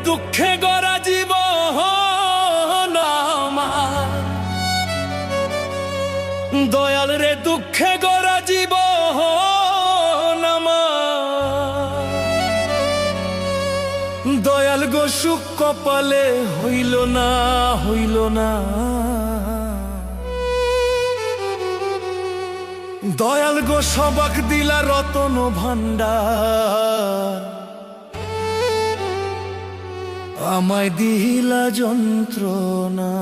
দুঃখে গড়া জীবন আমার, দয়াল রে দুঃখে গড়া জীবন আমার, দয়াল গো সুখ কপালে হইল না হইল না। দয়াল গো সবাক দিলা রতন ভান্ডার, আমায় দিলা যন্ত্রণা।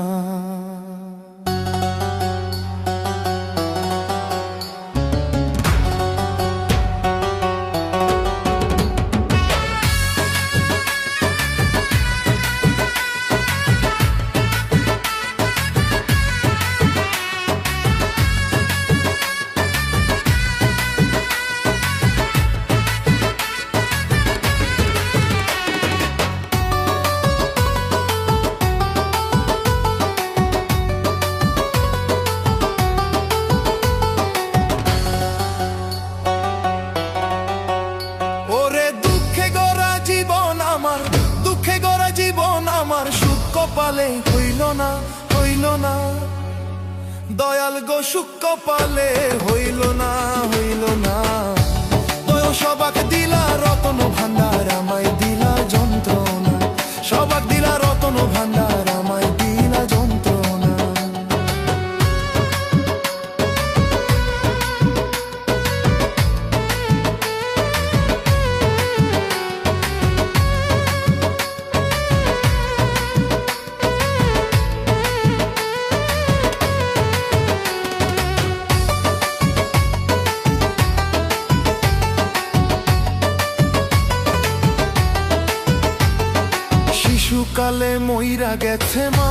দুঃখে গড়া জীবন আমার, সুখ কপালে হইল না হইল না। দয়াল গো সুখ কপালে হইল না হইল না। দয়াল সবাক দিলা রতন ভান্ডার, আমায় দিলা যন্ত্রণা। সবাক দিলা রতন ভান্ডার, আমায় দিলা যন্ত্রণা। শিশুকালে মইরা গেছে মা,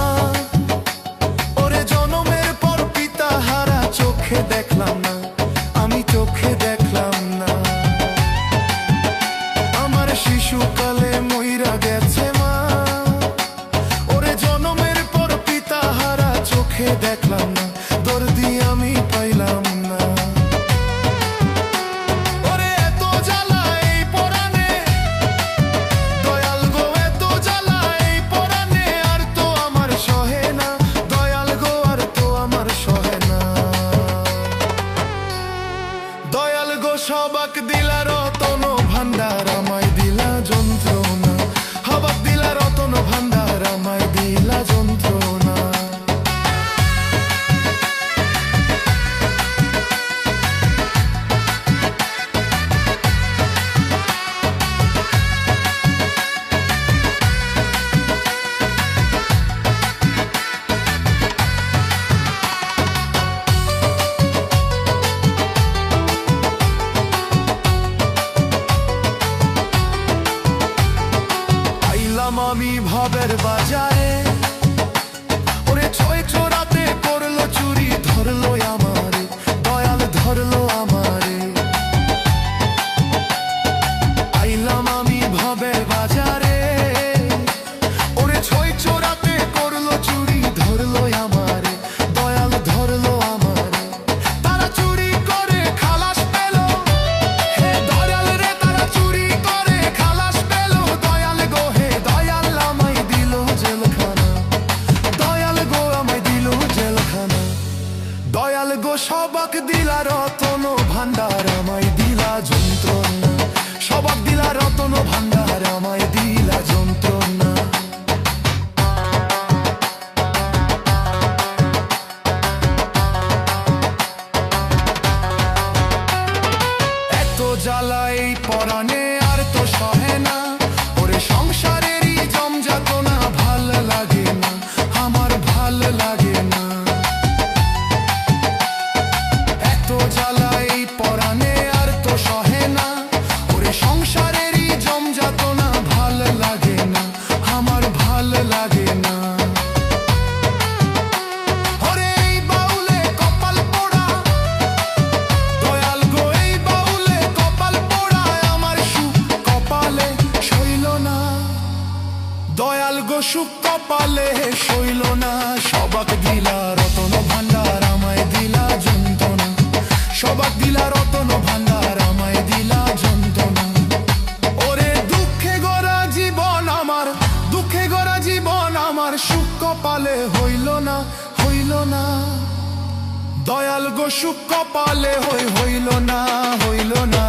ওরে জনমের পর পিতা হারা চোখে দেখলাম না, আমি চোখে দেখলাম না। আমার শিশুকালে মইরা গেছে মা, ওরে জনমের পর পিতা হারা চোখে দেখলাম না, দর্দি আমি পাইলাম না। সবাক দিলা রতন ভান্ডার, আমায় দিলা যন্ত্রণা। হবাক দিলা রতন ভান্ডার, আমায় দিলা যন্ত্রণা। আমি ভবের বাজারে, ওরে ছয় চোরাতে করলো চুরি, ধরলো আমারে দয়াল ধরলো আমারে। আইলাম আমি ভবের বাজারে, ওরে ছয় চোরাতে করলো চুরি, ধরলো আমারে দয়াল ধরলো আমারে। তারা চুরি করে খালাস পেল, হে দয়াল রে তারা চুরি করে খালাস পেল। দয়াল গো হে দয়াল আমায় দিল জেলখানা, দয়াল গো আমায় দিল জেলখানা। দয়াল গো সবাক দিলা রতন ভান্ডার, আমায় দিলা যন্ত্রণা। সবাক দিলা রতন ভান্ডার, আমায় দিলা যন্ত্রণা। এত জ্বালাই পরাণে আর তো সহে না, ওরে সংসারেরই জমযাতনা ভাল লাগে না, আমার ভাল লাগে না। এত জ্বালাই পরাণে আর তো সহে না, ওরে সংসারেরই জমযাতনা ভাল লাগে না, আমার ভাল লাগে না। ওরে এই বাউলে কপাল পোড়া, দয়াল গো এই বাউলে কপাল পোড়া। আমার সুখ কপালে আমার সুখ কপালে হইল না, হইল না। দয়াল গো সুখ কপালে হইল না, হইল না।